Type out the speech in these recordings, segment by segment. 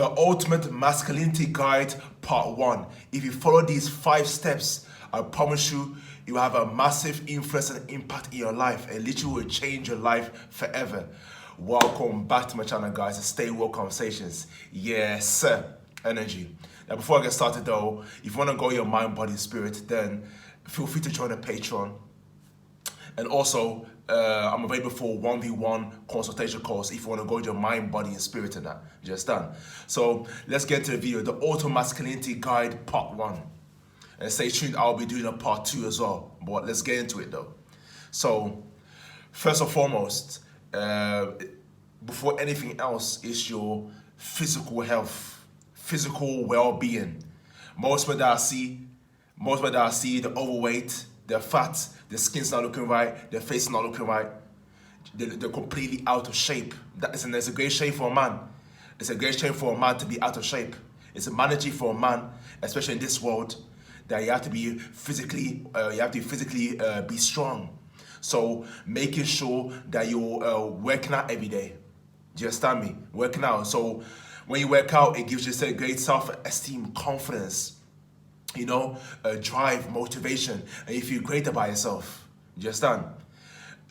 The Ultimate Masculinity Guide Part 1. If you follow these 5 steps, I promise you, you will have a massive influence and impact in your life. It literally will change your life forever. Welcome back to my channel, guys. Stay Woke Conversations. Yes, sir. Energy. Now, before I get started though, if you want to go your mind, body, spirit, then feel free to join the Patreon. And also, I'm available for 1v1 consultation calls if you want to go to your mind, body, and spirit in that. Just done. So let's get to the video. The Auto Masculinity Guide Part 1. And stay tuned, I'll be doing a Part 2 as well. But let's get into it though. So, first and foremost, before anything else, is your physical health, physical well-being. Most of that I see, the overweight, they're fat, their skin's not looking right, their face is not looking right, they're completely out of shape. It's a great shame for a man. It's a great shame for a man to be out of shape. It's a mandatory for a man, especially in this world, that you have to be physically, be strong. So making sure that you're working out every day. Do you understand me? Working out. So when you work out, it gives you a great self-esteem, confidence, drive, motivation, and you feel great about yourself. Do you understand?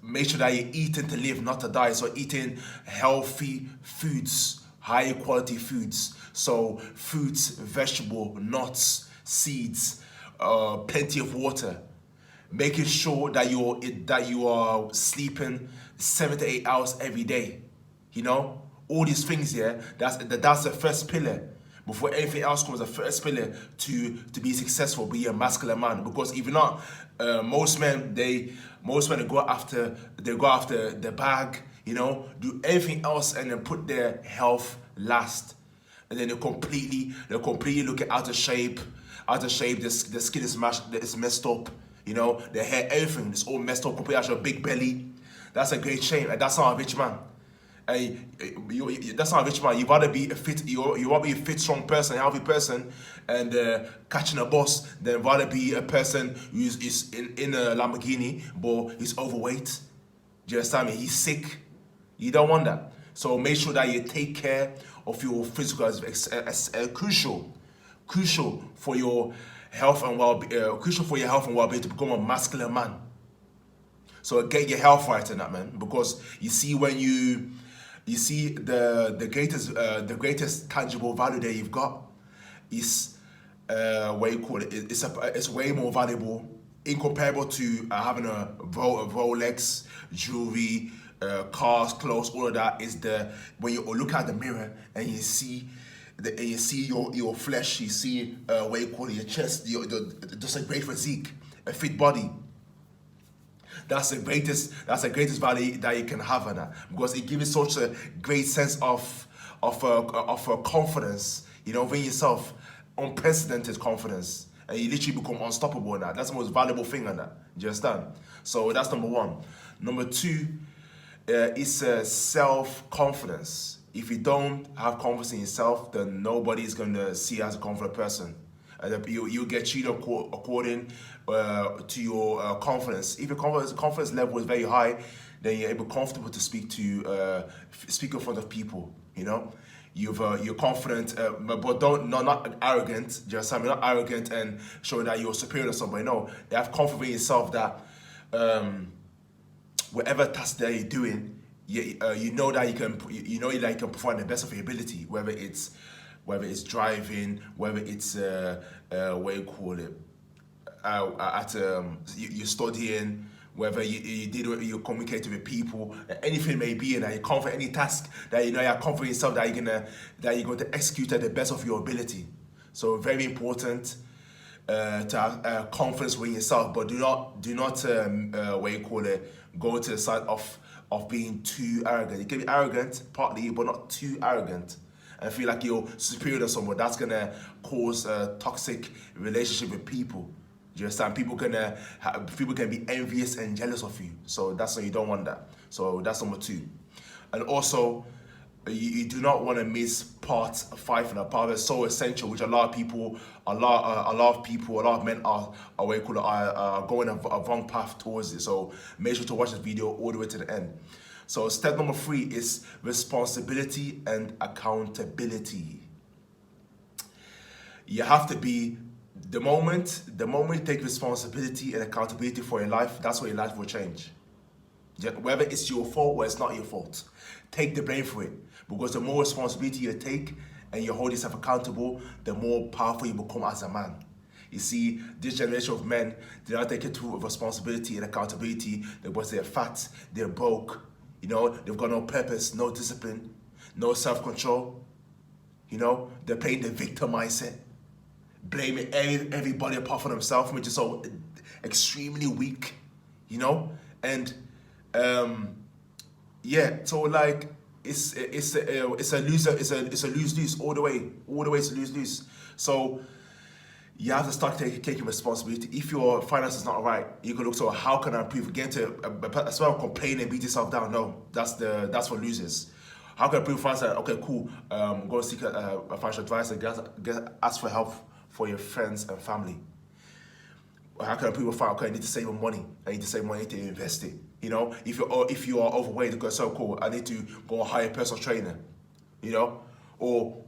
Make sure that you're eating to live, not to die. So eating healthy foods, high quality foods. So fruits, vegetable, nuts, seeds, plenty of water. Making sure that you are sleeping 7 to 8 hours every day. All these things here. That's the first pillar. Before anything else comes, the first pillar to be successful, be a masculine man. Because if you're not, most men go after the bag, do everything else and then put their health last, and then they completely look out of shape. The skin is messed up, the hair, everything is all messed up. Completely out your big belly. That's a great shame, and that's not a rich man. That's not a rich man. You rather be a fit, strong person, a healthy person, and catching a bus than rather be a person who is in a Lamborghini but he's overweight. Do you understand me? He's sick. You don't want that. So make sure that you take care of your physical as crucial for your health and well-being, to become a masculine man. So get your health right in that, man, because you see when you see the greatest tangible value that you've got is it's way more valuable, incomparable to having a Rolex, jewelry, cars, clothes. All of that is when you look at the mirror and you see your flesh, you see your chest, just a great physique, a fit body. That's the greatest value that you can have in that, because it gives you such a great sense of confidence, within yourself, unprecedented confidence, and you literally become unstoppable in that. That's the most valuable thing in that. Do you understand? So that's number 1. Number 2 is self-confidence. If you don't have confidence in yourself, then nobody's going to see you as a confident person. And you get treated according to your confidence. If your confidence level is very high, then you're able comfortable to speak in front of people. You're confident, but not arrogant. Just not arrogant and showing that you're superior to somebody. No, you have confidence in yourself that whatever task that you're doing, you know that you can perform the best of your ability, whether it's driving, whether it's you're studying, whether you're communicating with people, anything may be, and you're confident any task that you're confident in yourself that you're going to execute at the best of your ability. So very important to have confidence within yourself, but do not go to the side of being too arrogant. You can be arrogant partly, but not too arrogant, and feel like you're superior to someone. That's gonna cause a toxic relationship with people. Do you understand? People can be envious and jealous of you. So that's why you don't want that. So that's number 2. And also, you do not want to miss part 5 and a part that's so essential, which a lot of men are going a wrong path towards it. So make sure to watch this video all the way to the end. So step number 3 is responsibility and accountability. you have to be, the moment you take responsibility and accountability for your life, that's when your life will change. Whether it's your fault or it's not your fault, take the blame for it. Because the more responsibility you take and you hold yourself accountable, the more powerful you become as a man. You see, this generation of men, they're not taking true responsibility and accountability because they're fat, they're broke, they've got no purpose, no discipline, no self-control. They're playing the victim mindset, blaming everybody apart from themselves, which is so extremely weak, and so like it's a lose-lose all the way. It's a lose-lose. So you have to start taking responsibility. If your finances not right, you can look to how can I improve? Again, as well, complain and beat yourself down. No, that's for losers. How can I improve finances? Okay, cool. Go seek a financial advisor. Ask for help for your friends and family. How can I improve finance? Okay, I need to save money. I need to invest it. If you are overweight, okay, so cool. I need to go hire a personal trainer. Or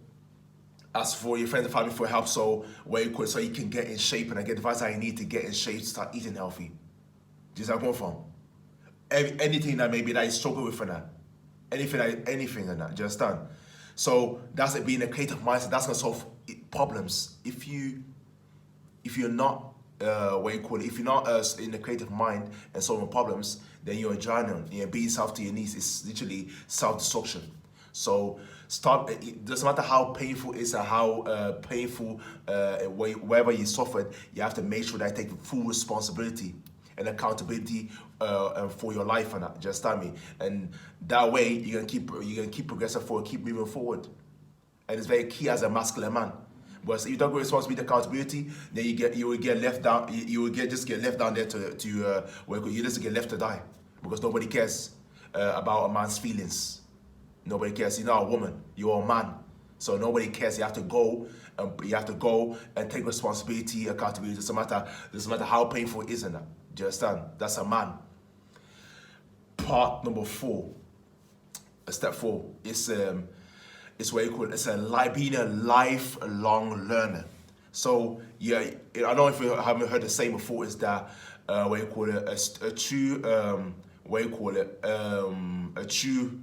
ask for your friends and family for help so you can get in shape and get advice that you need to get in shape to start eating healthy. Do you see where I'm going from? Anything that maybe that you struggle with for that. Anything and that, just done. So that's it, being a creative mindset. That's gonna solve problems. If you're not if you're not in a creative mind and solving problems, then you're a giant. Being self to your knees is literally self-destruction. So it doesn't matter how painful it is or how painful wherever you suffered, you have to make sure that you take full responsibility and accountability for your life and that. Just tell me, and that way you're gonna keep progressing forward, keep moving forward, and it's very key as a masculine man. But if you don't get responsibility, accountability, then you will get left down. You will just get left down there to where you just get left to die, because nobody cares about a man's feelings. Nobody cares. You're not a woman. You're a man. So nobody cares. You have to go and take responsibility, accountability. Doesn't matter how painful it is in that. Do you understand? That's a man. Part number 4, step 4, is what you call it. It's being a lifelong learner. So yeah, I don't know if you haven't heard the saying before. Is that what you call it? A true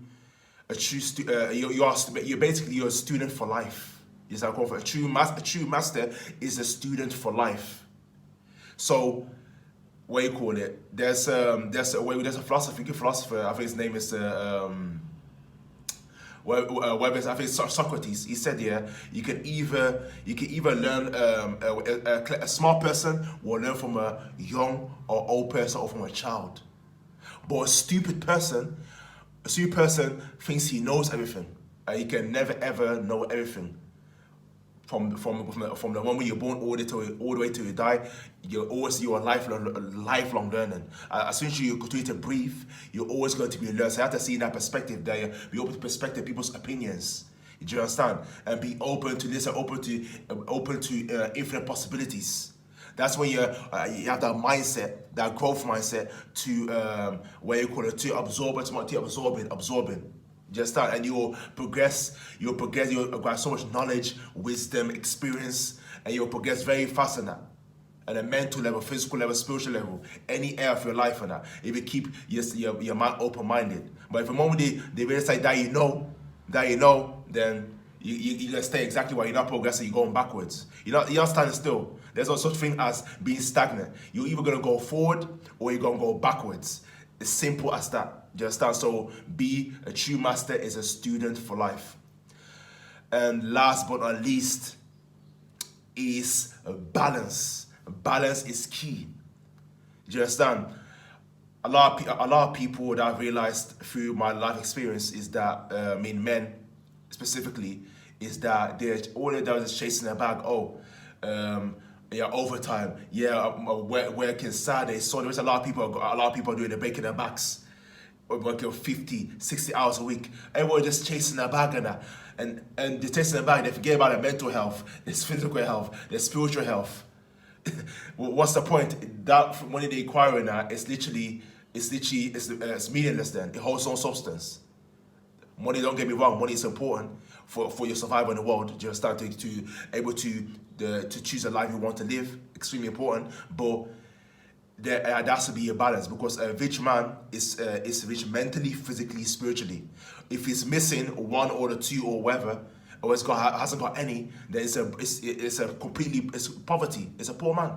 you're a student for life. Is that called? A true master is a student for life. So what you call it? There's a philosopher. I think his name is I think Socrates. He said, you can either learn a smart person will learn from a young or old person or from a child, but a stupid person thinks he knows everything. You can never ever know everything. From the moment you're born all the way till you die, you're lifelong learning. As soon as you continue to breathe, you're always going to be a learner. So you have to see in that perspective, that you be open to perspective, people's opinions. Do you understand? And be open to listen, open to infinite possibilities. That's when you have that mindset, that growth mindset to absorbing. Just start, and you'll progress. You'll acquire so much knowledge, wisdom, experience, and you'll progress very fast in that. At a mental level, physical level, spiritual level, any area of your life in that. If you keep your mind open-minded. But if the moment they really say that you know, then you're gonna stay exactly where you're not progressing. You're going backwards. You're not standing still. There's no such thing as being stagnant. You're either gonna go forward or you're gonna go backwards. It's simple as that. Just that. So be a true master is a student for life. And last but not least is balance. Balance is key. Do you understand? A lot of people that I've realized through my life experience is that men specifically is that all they do is chasing their bag. Overtime. Working Saturday. So there's a lot of people doing the breaking their backs, working 50, 60 hours a week. Everyone just chasing their bag and they're chasing their bag. They forget about their mental health, their physical health, their spiritual health. What's the point? That money they acquire in that it's meaningless. Then it holds no substance. Money, don't get me wrong, money is important, for your survival in the world. Just start to able to choose a life you want to live. Extremely important, but there has to be a balance, because a rich man is rich mentally, physically, spiritually. If he's missing one or the two or whatever, or hasn't got any, then it's poverty. It's a poor man.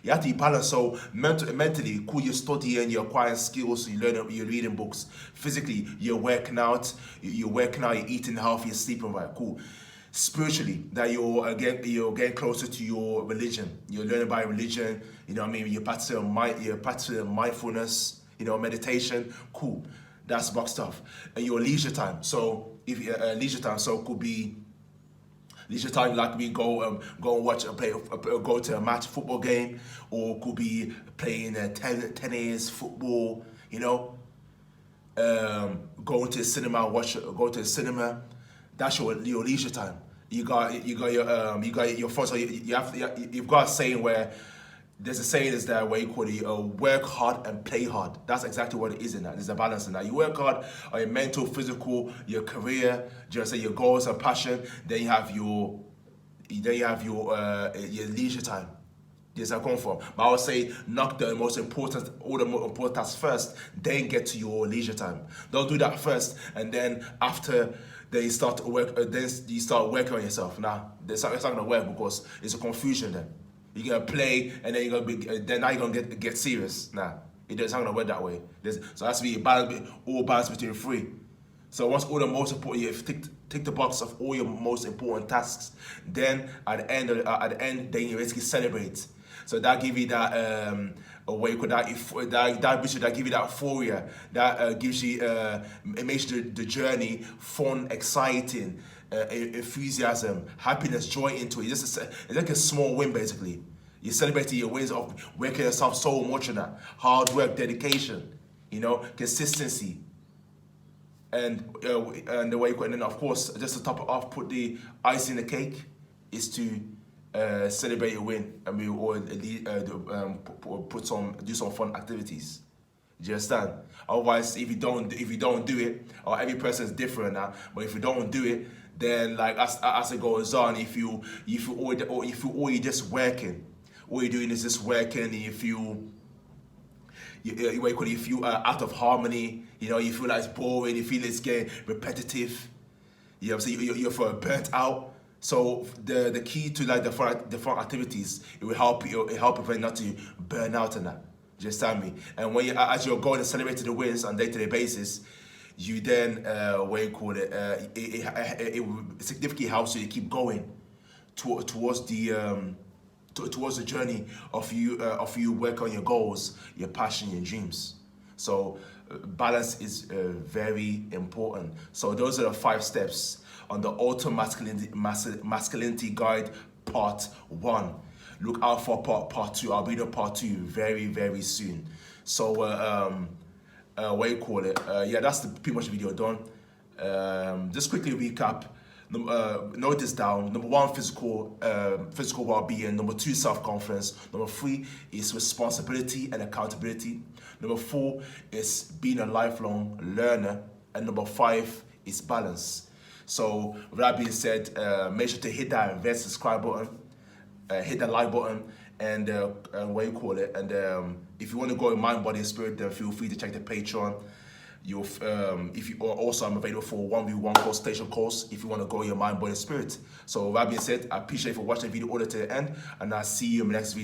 You have to be balanced. So mentally, cool, you're studying, you're acquiring skills, you're reading books. Physically, you're working out, you're eating healthy, you're sleeping right, cool. Spiritually, that you're getting closer to your religion. You're learning about religion. You know what I mean? You're practicing mindfulness. You know, meditation. Cool. That's box stuff. And your leisure time. So if leisure time, so it could be leisure time, like we go and watch go to a match, football game, or could be playing tennis, football. You know, going to the cinema, go to the cinema. That's your leisure time. You got your phone. So you've got a saying where there's a saying is that where you call it work hard and play hard. That's exactly what it is in that. There's a balance in that. You work hard on your mental, physical, your career, just say your goals and passion. Then you have your leisure time. Yes, I come from. But I would say knock all the most important tasks first, then get to your leisure time. Don't do that first, and then after then you start to work. Then you start working on yourself. Nah, it's not gonna work, because it's a confusion. Then you're gonna play, and then you're gonna be. Then now you're gonna get serious. Nah, it's not gonna work that way. So it has to be a balance, all balance between three. So once all the most important, you tick the box of all your most important tasks. Then at the end, then you basically celebrate. So that give you that that give you that euphoria. That gives you it makes the journey fun, exciting, enthusiasm, happiness, joy into it. It's like a small win basically. You're celebrating your wins of working yourself so much on that hard work, dedication, you know, consistency, and the way. And then of course, just to top it off, put the icing in the cake is to celebrate your win. I mean, or do some fun activities. Do you understand? Otherwise, if you don't do it, or every person is different now. But if you don't do it, then like as it goes on, if you already just working, all you're doing is just working, and you feel out of harmony. You know, you feel like it's boring. You feel it's getting repetitive. You know what I'm saying? You're burnt out. So the key to like the fun activities, it will help you not to burn out and that. Do you understand me? And when as you're going to celebrate the wins on a day-to-day basis, you then it significantly helps you to keep going towards the journey of you work on your goals, your passion, your dreams. So balance is very important. So those are the 5 steps on the Ultimate Masculinity Guide Part 1. Look out for part 2. I'll be doing part 2 very, very soon. So yeah, that's pretty much the video done. Just quickly recap. Note this down. Number 1, physical well-being. Number 2, self-confidence. Number 3 is responsibility and accountability. Number 4 is being a lifelong learner. And number 5 is balance. So with that being said, make sure to hit that red subscribe button, hit the like button, and and if you want to go in mind, body, and spirit, then feel free to check the Patreon. I'm available for 1v1 consultation calls if you want to go your mind, body, and spirit. So with that being said, I appreciate you for watching the video all the way to the end, and I'll see you in the next video.